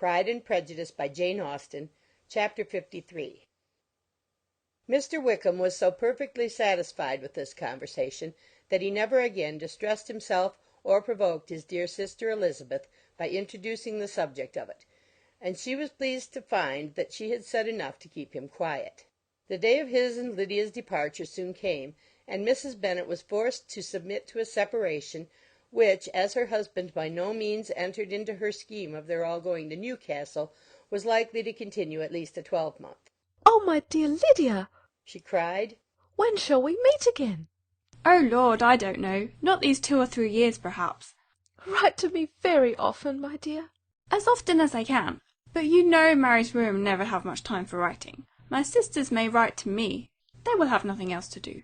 Pride and Prejudice, by Jane Austen, Chapter 53. Mr. Wickham was so perfectly satisfied with this conversation that he never again distressed himself or provoked his dear sister Elizabeth by introducing the subject of it, and she was pleased to find that she had said enough to keep him quiet. The day of his and Lydia's departure soon came, and Mrs. Bennet was forced to submit to a separation, which, as her husband by no means entered into her scheme of their all going to Newcastle, was likely to continue at least a twelvemonth. "Oh, my dear Lydia!" she cried. "When shall we meet again?" "Oh, Lord, I don't know. Not these 2 or 3 years, perhaps." "Write to me very often, my dear." "As often as I can. But you know married women never have much time for writing. My sisters may write to me. They will have nothing else to do."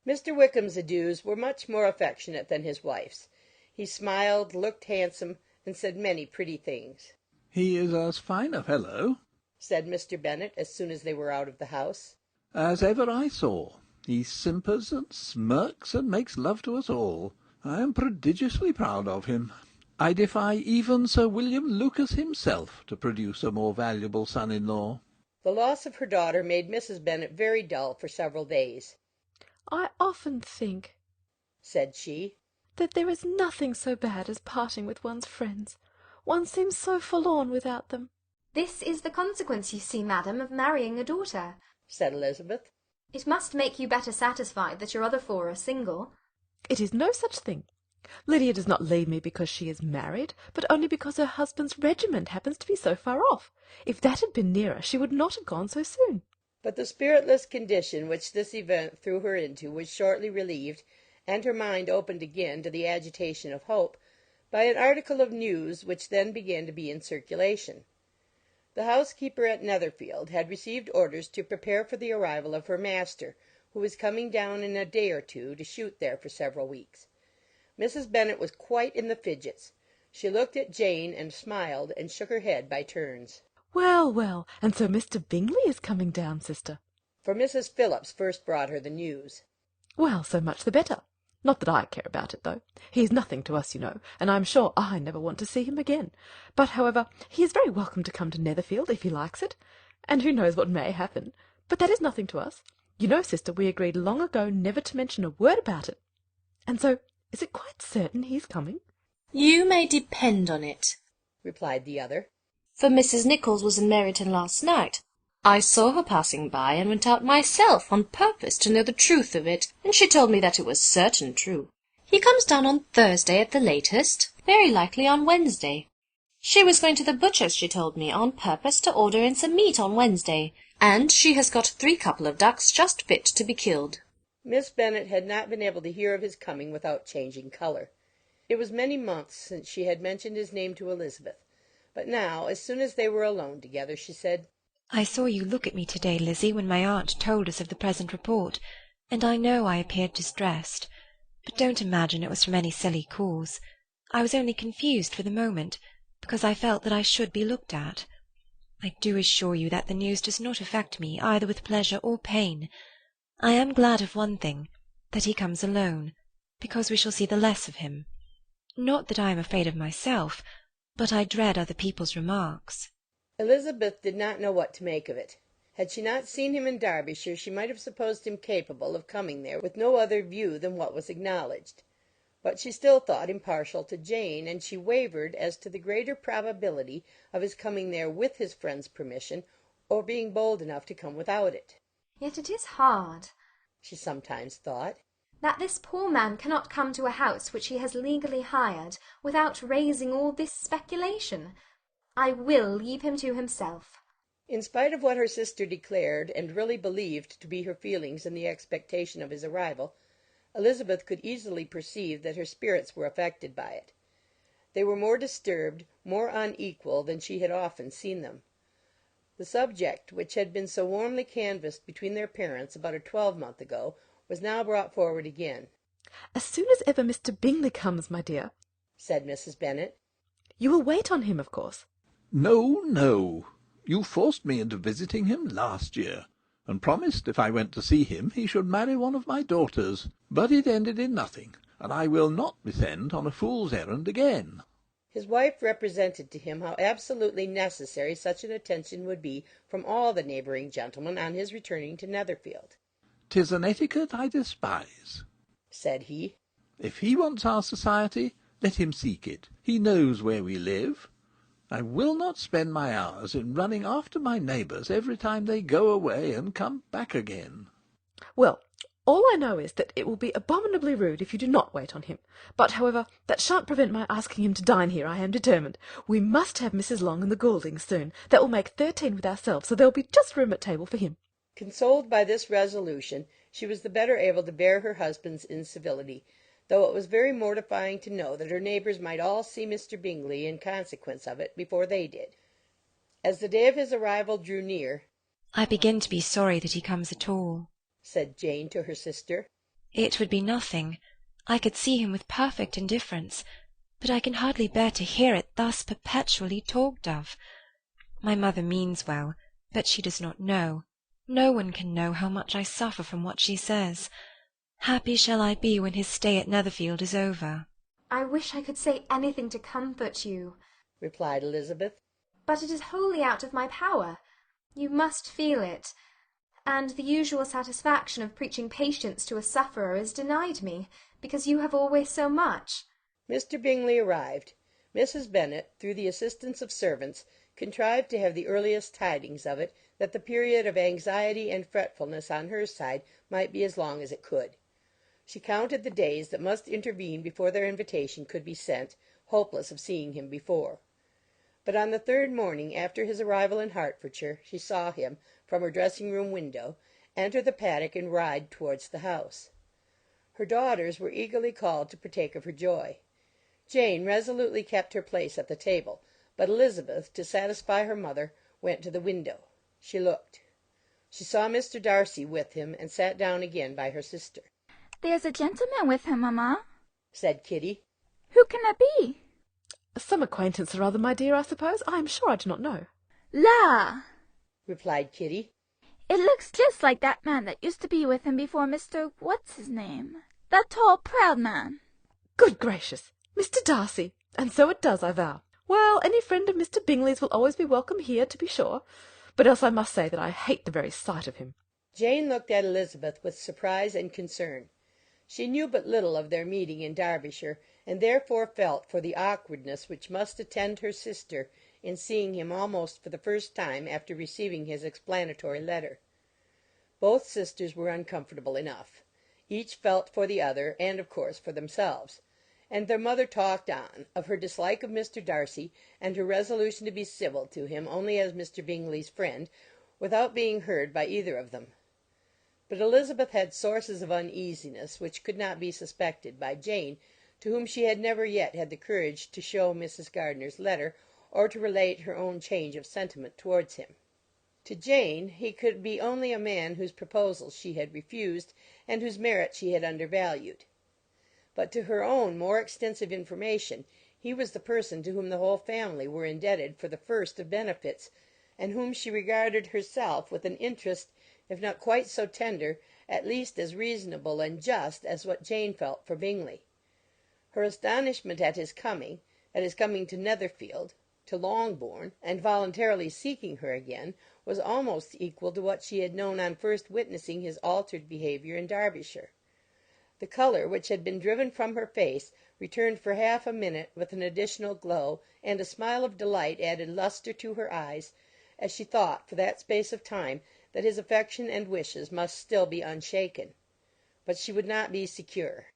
Mr. Wickham's adieus were much more affectionate than his wife's. He smiled, looked handsome, and said many pretty things. "He is as fine a fellow," said Mr. Bennet, as soon as they were out of the house, "as ever I saw. He simpers and smirks and makes love to us all. I am prodigiously proud of him. I defy even Sir William Lucas himself to produce a more valuable son-in-law." The loss of her daughter made Mrs. Bennet very dull for several days. "I often think," said she, "that there is nothing so bad as parting with one's friends. One seems so forlorn without them." "This is the consequence, you see, madam, of marrying a daughter," said Elizabeth. "It must make you better satisfied that your other 4 are single." "It is no such thing. Lydia does not leave me because she is married, but only because her husband's regiment happens to be so far off. If that had been nearer, she would not have gone so soon." But the spiritless condition which this event threw her into was shortly relieved, and her mind opened again to the agitation of hope, by an article of news which then began to be in circulation. The housekeeper at Netherfield had received orders to prepare for the arrival of her master, who was coming down in a day or two to shoot there for several weeks. Mrs. Bennet was quite in the fidgets. She looked at Jane and smiled and shook her head by turns. "Well, well, and so Mr. Bingley is coming down, sister?" For Mrs. Phillips first brought her the news. "Well, so much the better. Not that I care about it, though. He is nothing to us, you know, and I am sure I never want to see him again. But, however, he is very welcome to come to Netherfield, if he likes it. And who knows what may happen? But that is nothing to us. You know, sister, we agreed long ago never to mention a word about it. And so, is it quite certain he's coming?" "You may depend on it," replied the other. "for Mrs. Nichols was in Meryton last night. I saw her passing by, and went out myself on purpose to know the truth of it, and she told me that it was certain true. He comes down on Thursday at the latest, very likely on Wednesday. She was going to the butcher's, she told me, on purpose to order in some meat on Wednesday, and she has got 3 couple of ducks just fit to be killed." Miss Bennet had not been able to hear of his coming without changing colour. It was many months since she had mentioned his name to Elizabeth, but now, as soon as they were alone together, she said, "I saw you look at me to-day, Lizzie, when my aunt told us of the present report, and I know I appeared distressed. But don't imagine it was from any silly cause. I was only confused for the moment, because I felt that I should be looked at. I do assure you that the news does not affect me either with pleasure or pain. I am glad of one thing, that he comes alone, because we shall see the less of him. Not that I am afraid of myself, but I dread other people's remarks." Elizabeth did not know what to make of it. Had she not seen him in Derbyshire, she might have supposed him capable of coming there with no other view than what was acknowledged. But she still thought him partial to Jane, and she wavered as to the greater probability of his coming there with his friend's permission, or being bold enough to come without it. "Yet it is hard," she sometimes thought, "that this poor man cannot come to a house which he has legally hired, without raising all this speculation. I will leave him to himself." In spite of what her sister declared and really believed to be her feelings in the expectation of his arrival, Elizabeth could easily perceive that her spirits were affected by it. They were more disturbed, more unequal than she had often seen them. The subject which had been so warmly canvassed between their parents about a twelvemonth ago was now brought forward again. "As soon as ever Mr. Bingley comes, my dear," said Mrs. Bennet. "You will wait on him, of course." "No, no. You forced me into visiting him last year, and promised if I went to see him he should marry one of my daughters. But it ended in nothing, and I will not be sent on a fool's errand again." His wife represented to him how absolutely necessary such an attention would be from all the neighbouring gentlemen on his returning to Netherfield. "'Tis an etiquette I despise," said he. "If he wants our society, let him seek it. He knows where we live. I will not spend my hours in running after my neighbours every time they go away and come back again." Well, all I know is that it will be abominably rude if you do not wait on him. But, however, that shan't prevent my asking him to dine here, I am determined. We must have Mrs. Long and the Gouldings soon. That will make 13 with ourselves, so there will be just room at table for him. Consoled by this resolution, she was the better able to bear her husband's incivility, though it was very mortifying to know that her neighbours might all see Mr. Bingley in consequence of it before they did. As the day of his arrival drew near, "I begin to be sorry that he comes at all," said Jane to her sister. "It would be nothing. I could see him with perfect indifference, but I can hardly bear to hear it thus perpetually talked of. My mother means well, but she does not know. No one can know how much I suffer from what she says. Happy shall I be when his stay at Netherfield is over." I wish I could say anything to comfort you, replied Elizabeth. but it is wholly out of my power. You must feel it, and the usual satisfaction of preaching patience to a sufferer is denied me, because you have always so much. Mr. Bingley arrived. Mrs. Bennet, through the assistance of servants, contrived to have the earliest tidings of it, that the period of anxiety and fretfulness on her side might be as long as it could. She counted the days that must intervene before their invitation could be sent, hopeless of seeing him before. But on the third morning after his arrival in Hertfordshire she saw him, from her dressing-room window, enter the paddock and ride towards the house. Her daughters were eagerly called to partake of her joy. Jane resolutely kept her place at the table, but Elizabeth, to satisfy her mother, went to the window. She looked. She saw Mr. Darcy with him, and sat down again by her sister. "There's a gentleman with him, mamma," said Kitty. "Who can it be?" Some acquaintance or other, my dear, I suppose. I am sure I do not know. "La!" replied Kitty. "It looks just like that man that used to be with him before Mr. What's his name? That tall, proud man." Good gracious! Mr. Darcy! And so it does, I vow. Well, any friend of Mr. Bingley's will always be welcome here, to be sure. But else I must say that I hate the very sight of him. Jane looked at Elizabeth with surprise and concern. She knew but little of their meeting in Derbyshire, and therefore felt for the awkwardness which must attend her sister in seeing him almost for the first time after receiving his explanatory letter. Both sisters were uncomfortable enough. Each felt for the other, and of course for themselves. And their mother talked on, of her dislike of Mr. Darcy, and her resolution to be civil to him only as Mr. Bingley's friend, without being heard by either of them. But Elizabeth had sources of uneasiness which could not be suspected by Jane, to whom she had never yet had the courage to show Mrs. Gardiner's letter, or to relate her own change of sentiment towards him. To Jane he could be only a man whose proposals she had refused, and whose merit she had undervalued. But to her own more extensive information he was the person to whom the whole family were indebted for the first of benefits, and whom she regarded herself with an interest, if not quite so tender, at least as reasonable and just as what Jane felt for Bingley. Her astonishment at his coming to Netherfield, to Longbourn, and voluntarily seeking her again, was almost equal to what she had known on first witnessing his altered behaviour in Derbyshire. The colour which had been driven from her face returned for half a minute with an additional glow, and a smile of delight added lustre to her eyes, as she thought for that space of time that his affection and wishes must still be unshaken. But she would not be secure.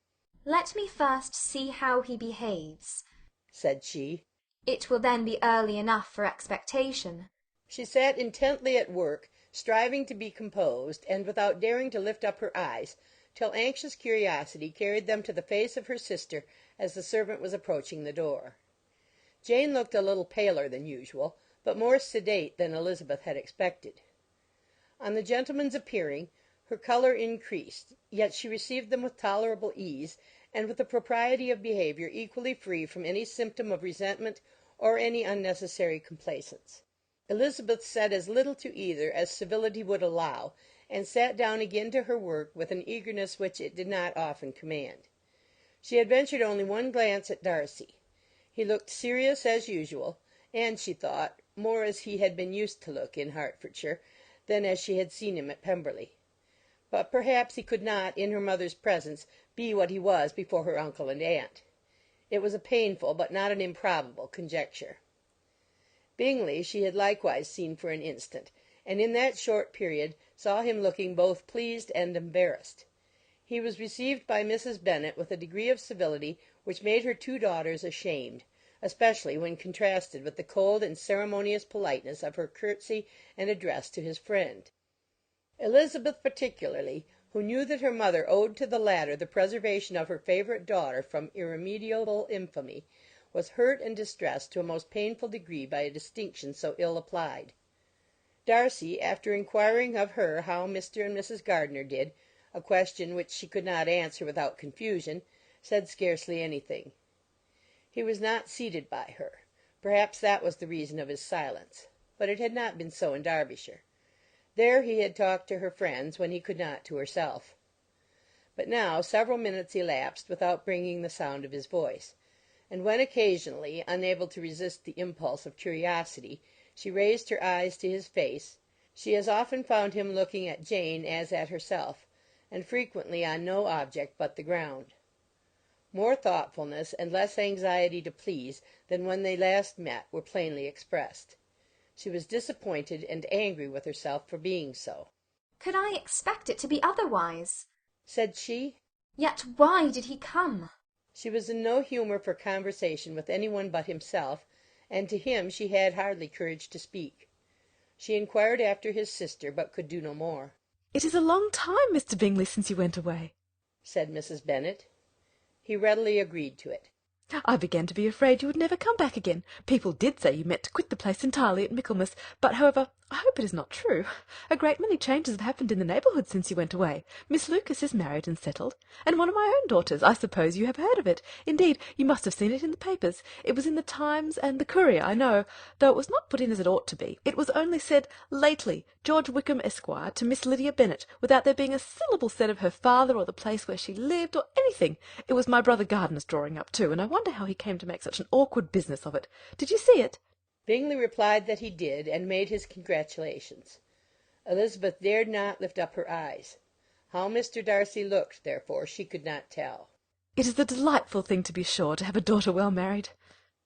"Let me first see how he behaves," said she. "It will then be early enough for expectation." She sat intently at work, striving to be composed, and without daring to lift up her eyes, till anxious curiosity carried them to the face of her sister as the servant was approaching the door. Jane looked a little paler than usual, but more sedate than Elizabeth had expected. On the gentlemen's appearing, her colour increased, yet she received them with tolerable ease, and with a propriety of behaviour equally free from any symptom of resentment or any unnecessary complaisance. Elizabeth said as little to either as civility would allow, and sat down again to her work with an eagerness which it did not often command. She had ventured only one glance at Darcy. He looked serious as usual, and, she thought, more as he had been used to look in Hertfordshire than as she had seen him at Pemberley. But perhaps he could not, in her mother's presence, be what he was before her uncle and aunt. It was a painful, but not an improbable, conjecture. Bingley she had likewise seen for an instant, and in that short period saw him looking both pleased and embarrassed. He was received by Mrs. Bennet with a degree of civility which made her two daughters ashamed, especially when contrasted with the cold and ceremonious politeness of her curtsy and address to his friend. Elizabeth particularly, who knew that her mother owed to the latter the preservation of her favourite daughter from irremediable infamy, was hurt and distressed to a most painful degree by a distinction so ill applied. Darcy, after inquiring of her how Mr. and Mrs. Gardiner did, a question which she could not answer without confusion, said scarcely anything. He was not seated by her. Perhaps that was the reason of his silence. But it had not been so in Derbyshire. There he had talked to her friends when he could not to herself. But now several minutes elapsed without bringing the sound of his voice, and when occasionally, unable to resist the impulse of curiosity, she raised her eyes to his face, she as often found him looking at Jane as at herself, and frequently on no object but the ground. More thoughtfulness and less anxiety to please than when they last met were plainly expressed. She was disappointed and angry with herself for being so. "Could I expect it to be otherwise?" said she. "Yet why did he come?" She was in no humour for conversation with any one but himself, and to him she had hardly courage to speak. She inquired after his sister, but could do no more. "It is a long time, Mr. Bingley, since you went away," said Mrs. Bennet. He readily agreed to it. "I began to be afraid you would never come back again. People did say you meant to quit the place entirely at Michaelmas, but, however, I hope it is not true. A great many changes have happened in the neighbourhood since you went away. Miss Lucas is married and settled, and one of my own daughters. I suppose you have heard of it. Indeed, you must have seen it in the papers. It was in the Times and the Courier, I know, though it was not put in as it ought to be. It was only said, 'Lately, George Wickham, Esquire, to Miss Lydia Bennet,' without there being a syllable said of her father or the place where she lived, or anything. It was my brother Gardiner's drawing up, too, and I wonder how he came to make such an awkward business of it. Did you see it?" Bingley replied that he did, and made his congratulations. Elizabeth dared not lift up her eyes. How Mr. Darcy looked, therefore, she could not tell. "It is a delightful thing, to be sure, to have a daughter well married,"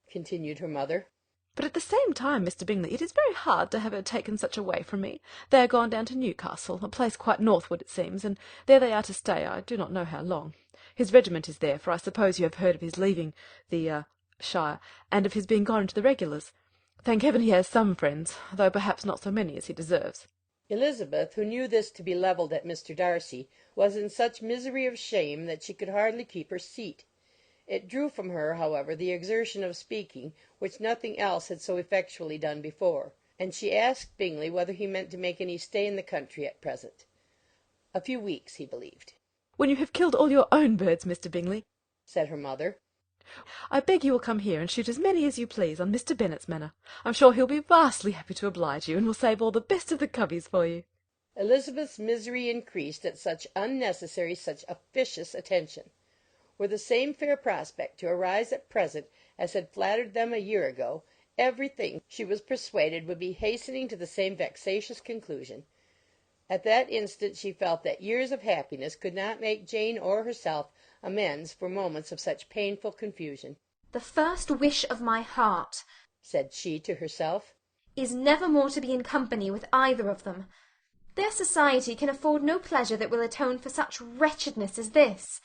continued her mother. "but at the same time, Mr. Bingley, it is very hard to have her taken such away from me. They are gone down to Newcastle, a place quite northward, it seems, and there they are to stay, I do not know how long. His regiment is there, for I suppose you have heard of his leaving the shire, and of his being gone into the regulars. Thank heaven he has some friends, though perhaps not so many as he deserves." Elizabeth, who knew this to be levelled at Mr. Darcy, was in such misery of shame that she could hardly keep her seat. It drew from her, however, the exertion of speaking, which nothing else had so effectually done before, and she asked Bingley whether he meant to make any stay in the country at present. A few weeks, he believed. "When you have killed all your own birds, Mr. Bingley," said her mother, "I beg you will come here and shoot as many as you please on Mr. Bennet's manor. I'm sure he'll be vastly happy to oblige you, and will save all the best of the coveys for you." Elizabeth's misery increased at such unnecessary, such officious attention. Were the same fair prospect to arise at present as had flattered them a year ago, everything, she was persuaded, would be hastening to the same vexatious conclusion. At that instant she felt that years of happiness could not make Jane or herself amends for moments of such painful confusion. "The first wish of my heart," said she to herself, "is never more to be in company with either of them. Their society can afford no pleasure that will atone for such wretchedness as this.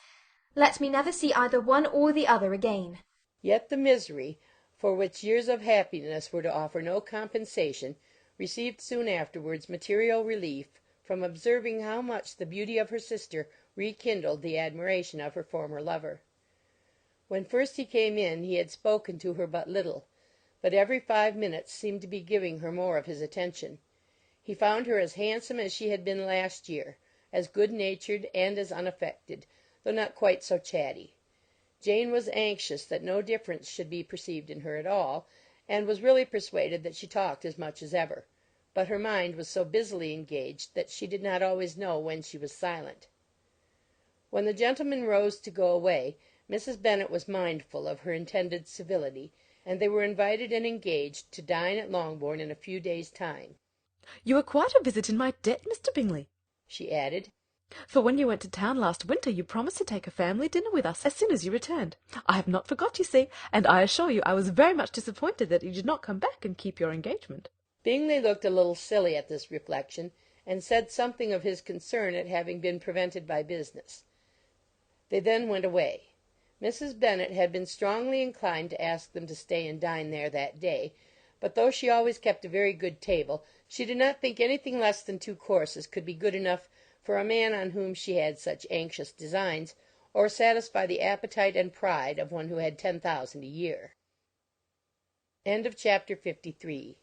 Let me never see either one or the other again." Yet the misery, for which years of happiness were to offer no compensation, received soon afterwards material relief from observing how much the beauty of her sister rekindled the admiration of her former lover. When first he came in he had spoken to her but little, but every 5 minutes seemed to be giving her more of his attention. He found her as handsome as she had been last year, as good-natured and as unaffected, though not quite so chatty. Jane was anxious that no difference should be perceived in her at all, and was really persuaded that she talked as much as ever, but her mind was so busily engaged that she did not always know when she was silent. When the gentlemen rose to go away, Mrs. Bennet was mindful of her intended civility, and they were invited and engaged to dine at Longbourn in a few days' time. "You are quite a visit in my debt, Mr. Bingley," she added, "for when you went to town last winter you promised to take a family dinner with us as soon as you returned. I have not forgot, you see, and I assure you I was very much disappointed that you did not come back and keep your engagement." Bingley looked a little silly at this reflection, and said something of his concern at having been prevented by business. They then went away. Mrs. Bennet had been strongly inclined to ask them to stay and dine there that day, but though she always kept a very good table, she did not think anything less than 2 courses could be good enough for a man on whom she had such anxious designs, or satisfy the appetite and pride of one who had 10,000 a year. Chapter 54